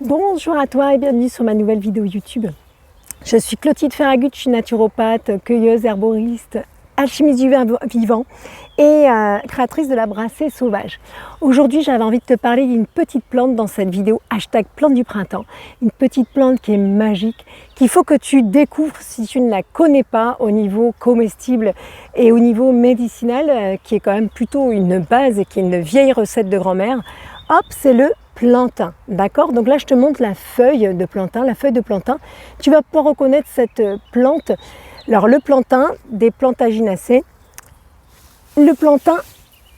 Bonjour à toi et bienvenue sur ma nouvelle vidéo YouTube. Je suis Clotilde Ferragut, je suis naturopathe, cueilleuse, herboriste, alchimiste du vivant et créatrice de la brassée sauvage. Aujourd'hui, j'avais envie de te parler d'une petite plante dans cette vidéo, #plante du printemps. Une petite plante qui est magique, qu'il faut que tu découvres si tu ne la connais pas au niveau comestible et au niveau médicinal, qui est quand même plutôt une base et qui est une vieille recette de grand-mère. Hop, c'est le plantain, d'accord? Donc là, je te montre la feuille de plantain. La feuille de plantain, tu vas pouvoir reconnaître cette plante. Alors, le plantain, des Plantaginacées. Le plantain,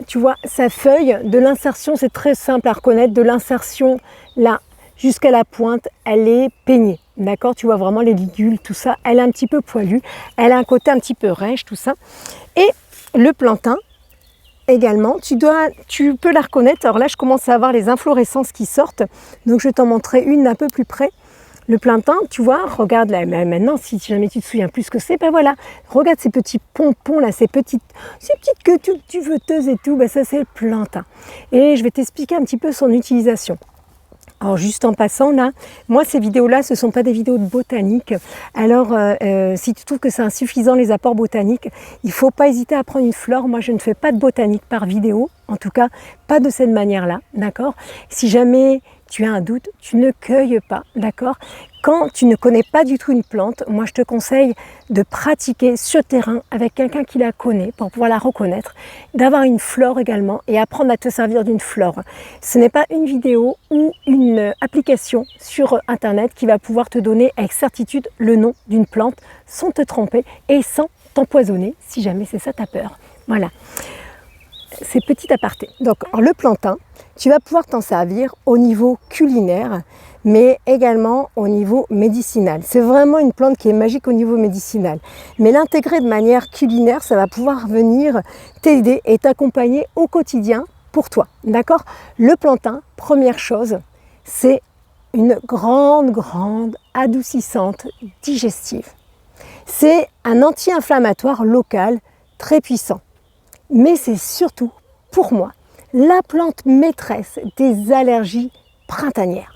tu vois, sa feuille de l'insertion, c'est très simple à reconnaître. De l'insertion là jusqu'à la pointe, elle est peignée, d'accord? Tu vois vraiment les ligules, tout ça. Elle est un petit peu poilue. Elle a un côté un petit peu rêche, tout ça. Et le plantain, également, tu peux la reconnaître. Alors là, je commence à avoir les inflorescences qui sortent. Donc, je vais t'en montrer une un peu plus près. Le plantain, tu vois, regarde là, maintenant, si jamais tu te souviens plus ce que c'est, ben voilà, regarde ces petits pompons là, ces petites queues toutes duveteuses et tout, ben ça c'est le plantain. Et je vais t'expliquer un petit peu son utilisation. Alors juste en passant là, moi ces vidéos-là, ce ne sont pas des vidéos de botanique. Alors si tu trouves que c'est insuffisant les apports botaniques, il ne faut pas hésiter à prendre une fleur. Moi je ne fais pas de botanique par vidéo, en tout cas pas de cette manière-là, d'accord? Si jamais tu as un doute, tu ne cueilles pas, d'accord? Quand tu ne connais pas du tout une plante, moi je te conseille de pratiquer sur terrain avec quelqu'un qui la connaît pour pouvoir la reconnaître, d'avoir une flore également et apprendre à te servir d'une flore. Ce n'est pas une vidéo ou une application sur internet qui va pouvoir te donner avec certitude le nom d'une plante sans te tromper et sans t'empoisonner si jamais c'est ça ta peur. Voilà. C'est petit aparté. Donc le plantain, tu vas pouvoir t'en servir au niveau culinaire, mais également au niveau médicinal. C'est vraiment une plante qui est magique au niveau médicinal. Mais l'intégrer de manière culinaire, ça va pouvoir venir t'aider et t'accompagner au quotidien pour toi. D'accord? Le plantain, première chose, c'est une grande adoucissante digestive. C'est un anti-inflammatoire local très puissant. Mais c'est surtout, pour moi, la plante maîtresse des allergies printanières.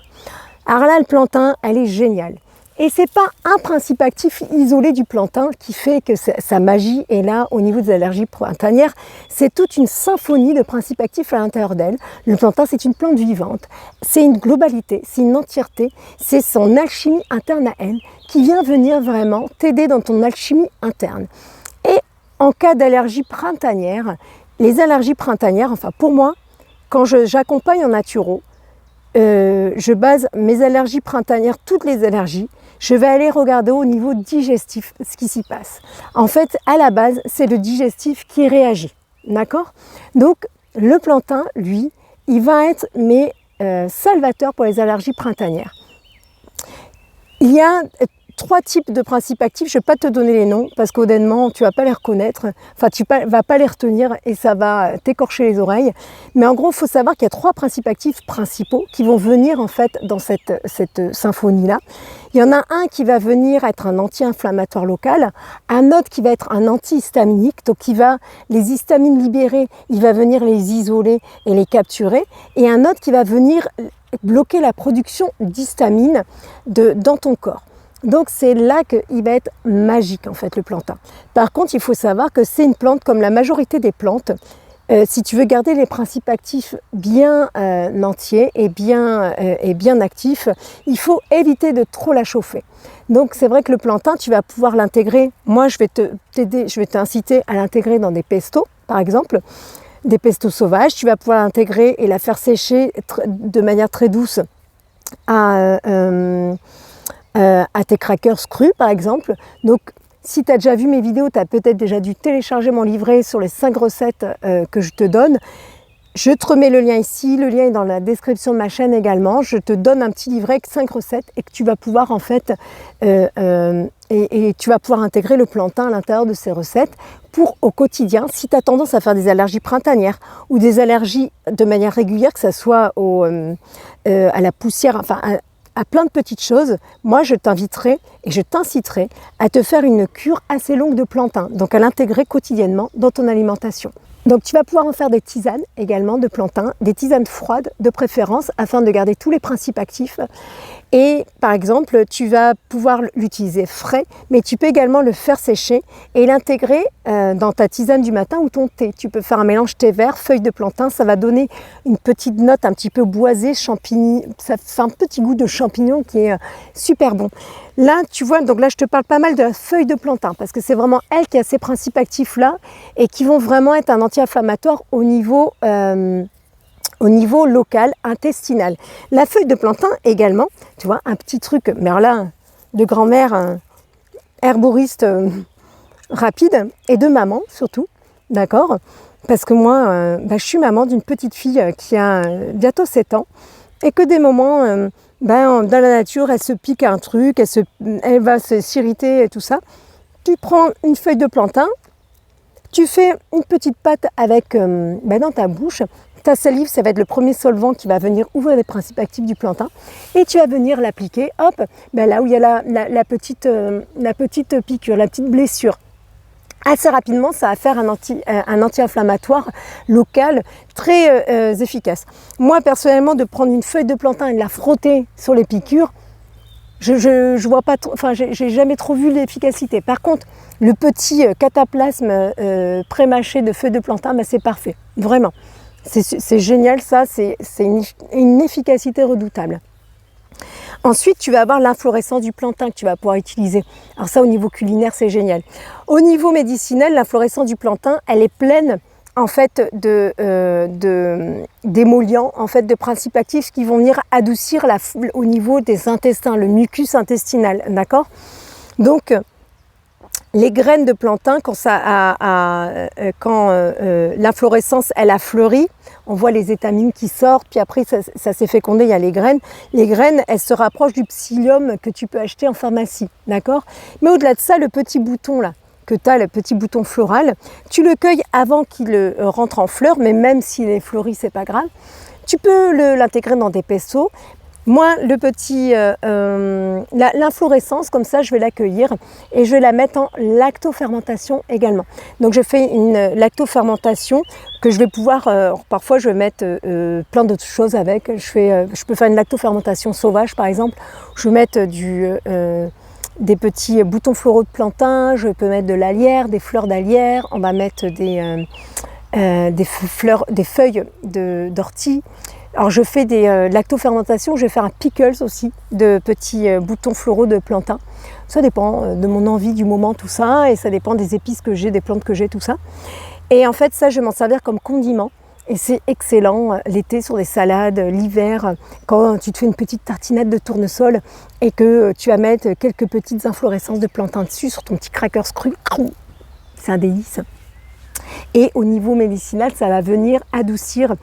Alors là, le plantain, elle est géniale. Et c'est pas un principe actif isolé du plantain qui fait que sa magie est là au niveau des allergies printanières. C'est toute une symphonie de principes actifs à l'intérieur d'elle. Le plantain, c'est une plante vivante. C'est une globalité, c'est une entièreté. C'est son alchimie interne à elle qui vient venir vraiment t'aider dans ton alchimie interne. Et en cas d'allergie printanière, les allergies printanières, enfin pour moi, quand j'accompagne en naturo, je base mes allergies printanières, toutes les allergies, je vais aller regarder au niveau digestif ce qui s'y passe. En fait, à la base, c'est le digestif qui réagit, d'accord? Donc, le plantain, lui, il va être mes salvateurs pour les allergies printanières. Il y a 3 types de principes actifs, je ne vais pas te donner les noms parce qu'honnêtement tu ne vas pas les reconnaître, enfin tu ne vas pas les retenir et ça va t'écorcher les oreilles. Mais en gros, il faut savoir qu'il y a 3 principes actifs principaux qui vont venir en fait dans cette symphonie-là. Il y en a un qui va venir être un anti-inflammatoire local, un autre qui va être un antihistaminique, donc qui va les histamines libérées, il va venir les isoler et les capturer, et un autre qui va venir bloquer la production d'histamine dans ton corps. Donc c'est là qu'il va être magique en fait le plantain. Par contre, il faut savoir que c'est une plante comme la majorité des plantes. Si tu veux garder les principes actifs bien entiers et bien actifs, il faut éviter de trop la chauffer. Donc c'est vrai que le plantain, tu vas pouvoir l'intégrer. Moi, je vais t'inciter à l'intégrer dans des pestos, par exemple, des pestos sauvages. Tu vas pouvoir l'intégrer et la faire sécher de manière très douce à tes crackers crus par exemple. Donc si tu as déjà vu mes vidéos, tu as peut-être déjà dû télécharger mon livret sur les 5 recettes que je te donne. Je te remets le lien ici, le lien est dans la description de ma chaîne également. Je te donne un petit livret avec 5 recettes et que tu vas pouvoir en fait et tu vas pouvoir intégrer le plantain à l'intérieur de ces recettes pour au quotidien, si tu as tendance à faire des allergies printanières ou des allergies de manière régulière, que ce soit à la poussière, enfin à plein de petites choses, moi je t'inviterai et je t'inciterai à te faire une cure assez longue de plantain, donc à l'intégrer quotidiennement dans ton alimentation. Donc tu vas pouvoir en faire des tisanes également de plantain, des tisanes froides de préférence afin de garder tous les principes actifs. Et par exemple, tu vas pouvoir l'utiliser frais, mais tu peux également le faire sécher et l'intégrer dans ta tisane du matin ou ton thé. Tu peux faire un mélange thé vert, feuilles de plantain, ça va donner une petite note un petit peu boisée, champignon, ça fait un petit goût de champignon qui est super bon. Là, tu vois, donc là je te parle pas mal de la feuille de plantain parce que c'est vraiment elle qui a ces principes actifs là et qui vont vraiment être un anti-inflammatoire au niveau local, intestinal. La feuille de plantain également, tu vois, un petit truc, mais alors là, de grand-mère herboriste rapide et de maman surtout, d'accord? Parce que moi, je suis maman d'une petite fille qui a bientôt 7 ans et que des moments, dans la nature, elle se pique un truc, elle va s'irriter et tout ça. Tu prends une feuille de plantain, tu fais une petite pâte avec dans ta bouche. Ta salive, ça va être le premier solvant qui va venir ouvrir les principes actifs du plantain et tu vas venir l'appliquer, hop, là où il y a la petite piqûre, la petite blessure. Assez rapidement, ça va faire un anti-inflammatoire local très efficace. Moi, personnellement, de prendre une feuille de plantain et de la frotter sur les piqûres, je vois pas, j'ai jamais trop vu l'efficacité. Par contre, le petit cataplasme pré-mâché de feuilles de plantain, c'est parfait, vraiment. C'est génial, ça, c'est une efficacité redoutable. Ensuite, tu vas avoir l'inflorescence du plantain que tu vas pouvoir utiliser. Alors ça, au niveau culinaire, c'est génial. Au niveau médicinal, l'inflorescence du plantain, elle est pleine en fait d'émollients, en fait, de principes actifs qui vont venir adoucir au niveau des intestins, le mucus intestinal, d'accord? Donc, les graines de plantain, quand l'inflorescence elle a fleuri, on voit les étamines qui sortent, puis après ça s'est fécondé, il y a les graines. Les graines, elles se rapprochent du psyllium que tu peux acheter en pharmacie, d'accord? Mais au-delà de ça, le petit bouton là, que tu as, le petit bouton floral, tu le cueilles avant qu'il rentre en fleur, mais même s'il est fleuri, c'est pas grave. Tu peux l'intégrer dans des pinceaux. Moi, l'inflorescence, comme ça, je vais l'accueillir et je vais la mettre en lactofermentation également. Donc, je fais une lactofermentation que je vais pouvoir, parfois je vais mettre plein d'autres choses avec. Je peux faire une lactofermentation sauvage, par exemple. Je vais mettre des petits boutons floraux de plantain, je peux mettre de l'alière, des fleurs d'alière, on va mettre des feuilles d'ortie. Alors je fais des lactofermentations, je vais faire un pickles aussi de petits boutons floraux de plantain. Ça dépend de mon envie du moment, tout ça, et ça dépend des épices que j'ai, des plantes que j'ai, tout ça. Et en fait, ça, je vais m'en servir comme condiment. Et c'est excellent l'été sur des salades, l'hiver, quand tu te fais une petite tartinade de tournesol et que tu vas mettre quelques petites inflorescences de plantain dessus sur ton petit cracker cru. C'est un délice. Et au niveau médicinal, ça va venir adoucir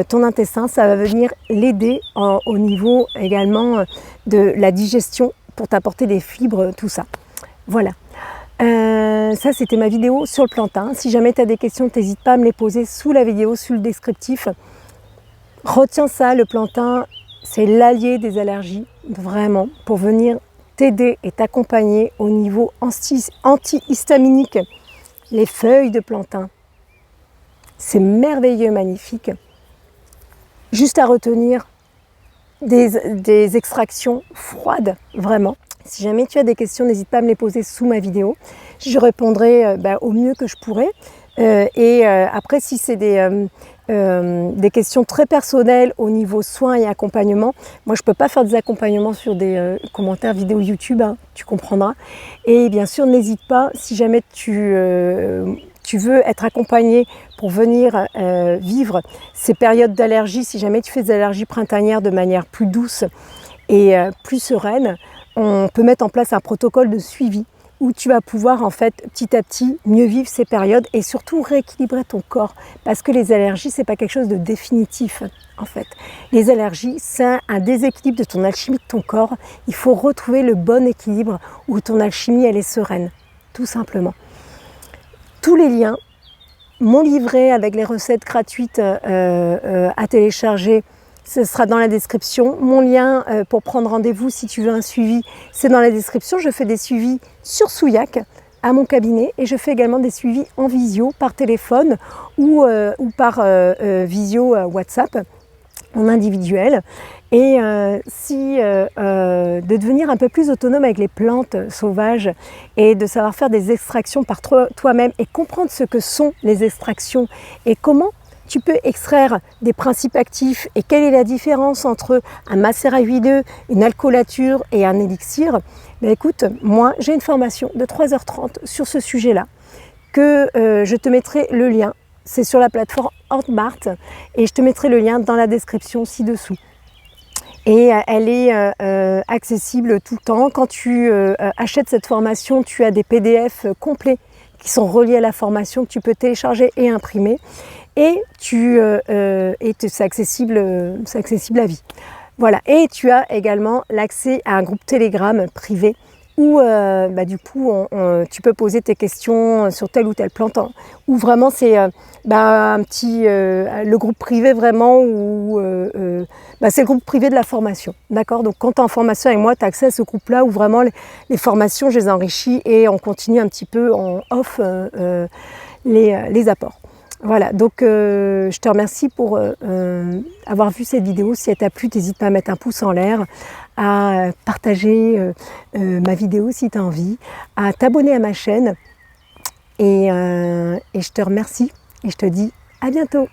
ton intestin, ça va venir l'aider au niveau également de la digestion pour t'apporter des fibres, tout ça. Voilà. Ça, c'était ma vidéo sur le plantain. Si jamais tu as des questions, n'hésite pas à me les poser sous la vidéo, sous le descriptif. Retiens ça, le plantain, c'est l'allié des allergies, vraiment, pour venir t'aider et t'accompagner au niveau antihistaminique. Les feuilles de plantain, c'est merveilleux, magnifique. Juste à retenir des extractions froides, vraiment. Si jamais tu as des questions, n'hésite pas à me les poser sous ma vidéo. Je répondrai au mieux que je pourrai. Après, si c'est des questions très personnelles au niveau soins et accompagnement, moi je ne peux pas faire des accompagnements sur des commentaires vidéo YouTube, hein, tu comprendras. Et bien sûr, n'hésite pas, si jamais tu veux être accompagné pour venir vivre ces périodes d'allergie, si jamais tu fais des allergies printanières de manière plus douce et plus sereine, on peut mettre en place un protocole de suivi où tu vas pouvoir en fait petit à petit mieux vivre ces périodes et surtout rééquilibrer ton corps, parce que les allergies c'est pas quelque chose de définitif en fait. Les allergies c'est un déséquilibre de ton alchimie de ton corps. Il faut retrouver le bon équilibre où ton alchimie elle est sereine, tout simplement. Tous les liens, mon livret avec les recettes gratuites à télécharger, ce sera dans la description. Mon lien pour prendre rendez-vous si tu veux un suivi, c'est dans la description. Je fais des suivis sur Souillac, à mon cabinet et je fais également des suivis en visio par téléphone ou par visio WhatsApp en individuel. Et de devenir un peu plus autonome avec les plantes sauvages et de savoir faire des extractions par toi-même et comprendre ce que sont les extractions et comment tu peux extraire des principes actifs et quelle est la différence entre un macérat huileux, une alcoolature et un élixir. Ben écoute, moi j'ai une formation de 3h30 sur ce sujet-là que je te mettrai le lien. C'est sur la plateforme Hotmart et je te mettrai le lien dans la description ci-dessous. Et elle est accessible tout le temps. Quand tu achètes cette formation, tu as des PDF complets qui sont reliés à la formation que tu peux télécharger et imprimer. Et c'est accessible à vie. Voilà. Et tu as également l'accès à un groupe Telegram privé où du coup tu peux poser tes questions sur telle ou telle plante, où vraiment c'est le groupe privé vraiment où c'est le groupe privé de la formation, d'accord. Donc quand tu es en formation avec moi, tu as accès à ce groupe là où vraiment les formations je les enrichis et on continue un petit peu en off les apports. Voilà, donc je te remercie pour avoir vu cette vidéo. Si elle t'a plu, n'hésite pas à mettre un pouce en l'air, à partager ma vidéo si tu as envie, à t'abonner à ma chaîne et je te remercie et je te dis à bientôt.